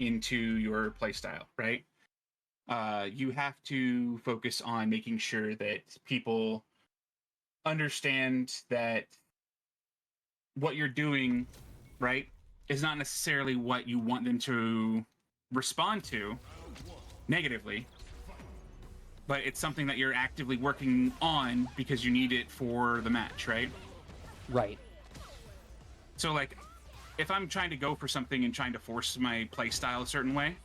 into your playstyle, right? You have to focus on making sure that people understand that what you're doing, right, is not necessarily what you want them to respond to negatively, but it's something that you're actively working on because you need it for the match, right? Right. So, like, if I'm trying to go for something and trying to force my play style a certain way,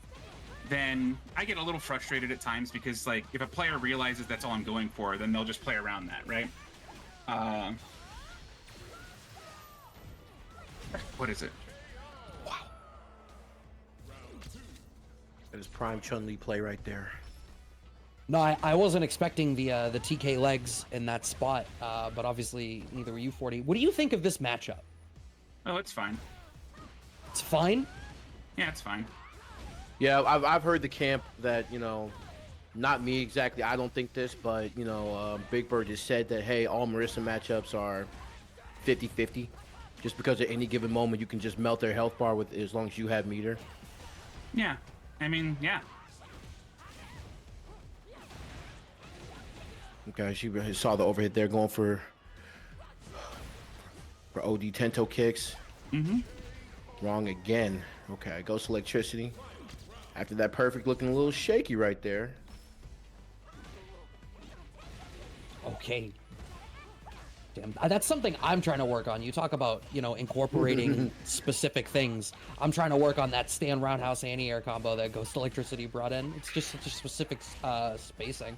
then I get a little frustrated at times because, like, if a player realizes that's all I'm going for, then they'll just play around that, right? What is it? Wow. That is prime Chun-Li play right there. No, I wasn't expecting the TK legs in that spot, but obviously neither were you, 40. What do you think of this matchup? Oh, it's fine. It's fine? Yeah, it's fine. Yeah, I've heard the camp that, you know, not me exactly, I don't think this, but, you know, Big Bird just said that, hey, all Marisa matchups are 50-50. Just because at any given moment you can just melt their health bar with as long as you have meter. Yeah, I mean, yeah. Okay, she saw the overhit there going for OD Tento kicks. Mm-hmm. Wrong again. Okay, GhostElectricity. After that perfect looking a little shaky right there. Okay. Damn, that's something I'm trying to work on. You talk about, you know, incorporating specific things. I'm trying to work on that stand roundhouse anti-air combo that GhostElectricity brought in. It's just such a specific spacing.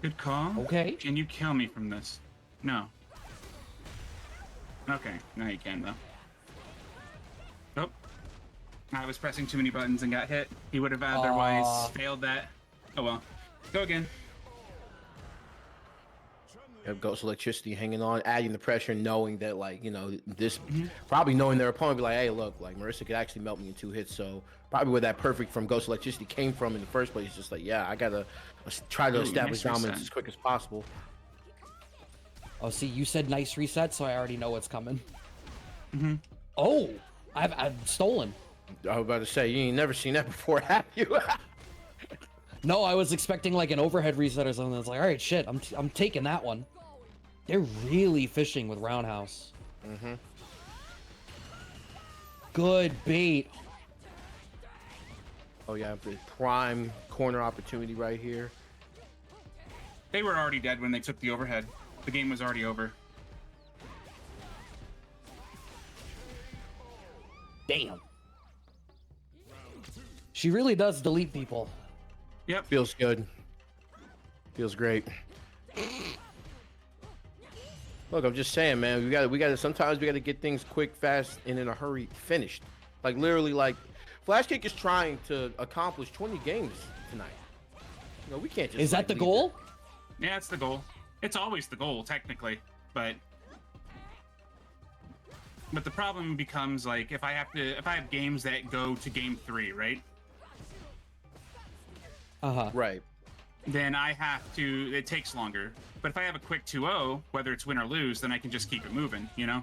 Good call. Okay. Can you kill me from this? No. Okay, now you can, though. Oh. I was pressing too many buttons and got hit. He would have otherwise failed that. Oh well. Go again. GhostElectricity hanging on, adding the pressure, knowing that, like, you know, this probably knowing their opponent be like, hey, look, like Marisa could actually melt me in 2 hits. So probably where that perfect from GhostElectricity came from in the first place, just like, yeah, I gotta try to establish dominance as quick as possible. Oh, see, you said nice reset, so I already know what's coming. Mm-hmm. Oh, I've stolen. I was about to say, you ain't never seen that before, have you? No, I was expecting like an overhead reset or something. It's like, all right, shit, I'm taking that one. They're really fishing with roundhouse. Mm-hmm. Good bait. Oh yeah, the prime corner opportunity right here. They were already dead when they took the overhead. The game was already over. Damn. She really does delete people. Yep. Feels good. Feels great. Look, I'm just saying, man, we gotta sometimes we gotta get things quick, fast, and in a hurry finished. Like literally, like Flashkick is trying to accomplish 20 games tonight. You know, we can't just. Is that the goal? Yeah, it's the goal. It's always the goal, technically, but the problem becomes, like, if I have games that go to game 3, right? Right. then I have to, it takes longer. But if I have a quick 2-0, whether it's win or lose, then I can just keep it moving, you know?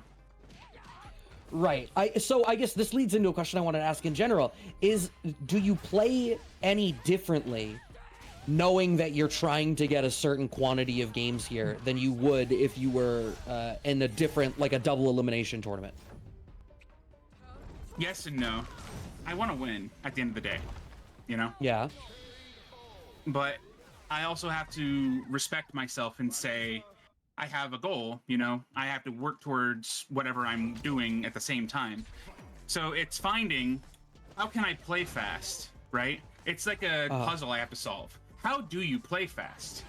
Right. So I guess this leads into a question I wanted to ask in general. Do you play any differently knowing that you're trying to get a certain quantity of games here than you would if you were in a different, like a double elimination tournament? Yes and no. I want to win at the end of the day, you know? Yeah. But I also have to respect myself and say, I have a goal, you know? I have to work towards whatever I'm doing at the same time. So it's finding, how can I play fast, right? It's like a puzzle I have to solve. How do you play fast?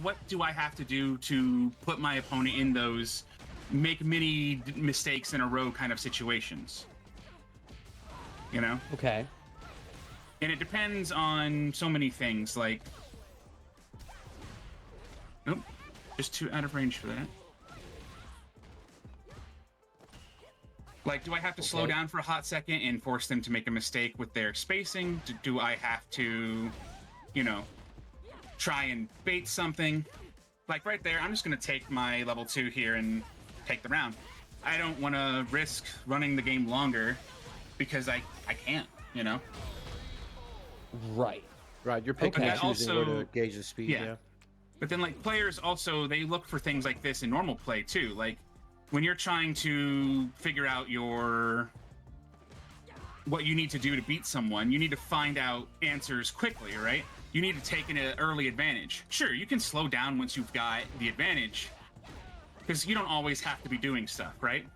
What do I have to do to put my opponent in those make many mistakes in a row kind of situations? You know? Okay. And it depends on so many things, like... Nope. Just too out of range for that. Like, do I have to slow down for a hot second and force them to make a mistake with their spacing? Do I have to, you know, try and bait something? Like, right there, I'm just going to take my level 2 here and take the round. I don't want to risk running the game longer because I can't, you know? Right. Right, you're picking Okay. and choosing where Also- to gauge the speed. yeah. Yeah. But then, like, players also, they look for things like this in normal play, too. Like, when you're trying to figure out what you need to do to beat someone, you need to find out answers quickly, right? You need to take an early advantage. Sure, you can slow down once you've got the advantage, because you don't always have to be doing stuff, right?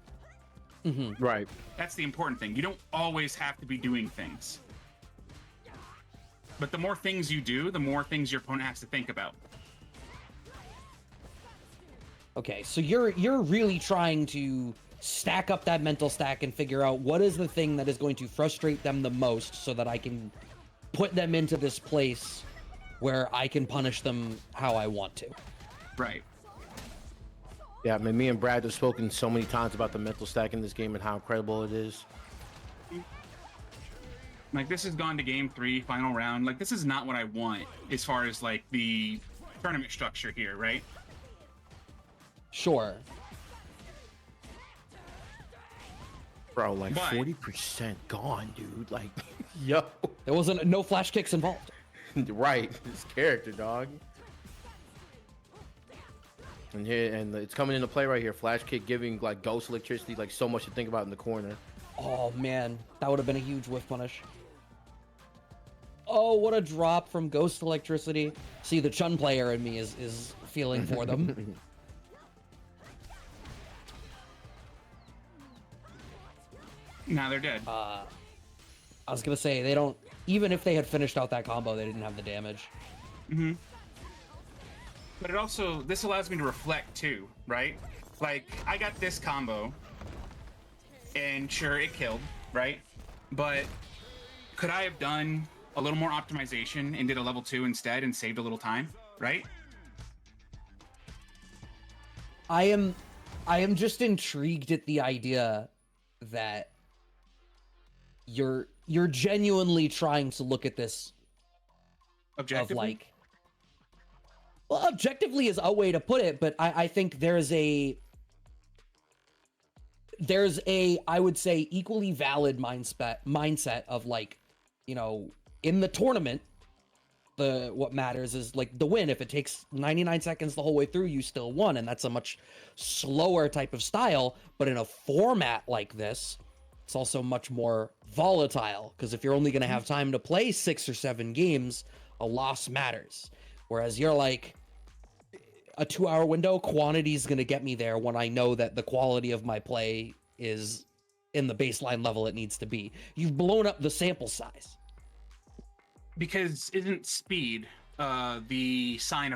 Right. That's the important thing. You don't always have to be doing things. But the more things you do, the more things your opponent has to think about. Okay, so you're really trying to stack up that mental stack and figure out what is the thing that is going to frustrate them the most so that I can put them into this place where I can punish them how I want to. Right. Yeah, I mean, me and Brad have spoken so many times about the mental stack in this game and how incredible it is. Like, this has gone to game 3, final round. Like, this is not what I want as far as, like, the tournament structure here, right? Sure. Bro, like But- 40% gone, dude. Like, yo. There wasn't no flash kicks involved. Right, this character, dog. And here, and it's coming into play right here. Flash kick giving like Ghost Electricity like so much to think about in the corner. Oh man, that would have been a huge whiff punish. Oh, what a drop from Ghost Electricity. See, the Chun player in me is feeling for them. Now they're dead. I was gonna say, they don't, even if they had finished out that combo, they didn't have the damage. But it also, this allows me to reflect too, right? Like, I got this combo, and sure, it killed, right? But could I have done a little more optimization and did a level 2 instead and saved a little time, right? I am just intrigued at the idea that you're genuinely trying to look at this of Objectively. like, well, objectively is a way to put it, but I think there's a I would say equally valid mindset of like, you know, in the tournament, what matters is like the win. If it takes 99 seconds the whole way through, you still won, and that's a much slower type of style. But in a format like this, it's also much more volatile, because if you're only going to have time to play 6 or 7 games, a loss matters. Whereas you're like, a 2-hour window, quantity is going to get me there when I know that the quality of my play is in the baseline level it needs to be. You've blown up the sample size. Because isn't speed the sign of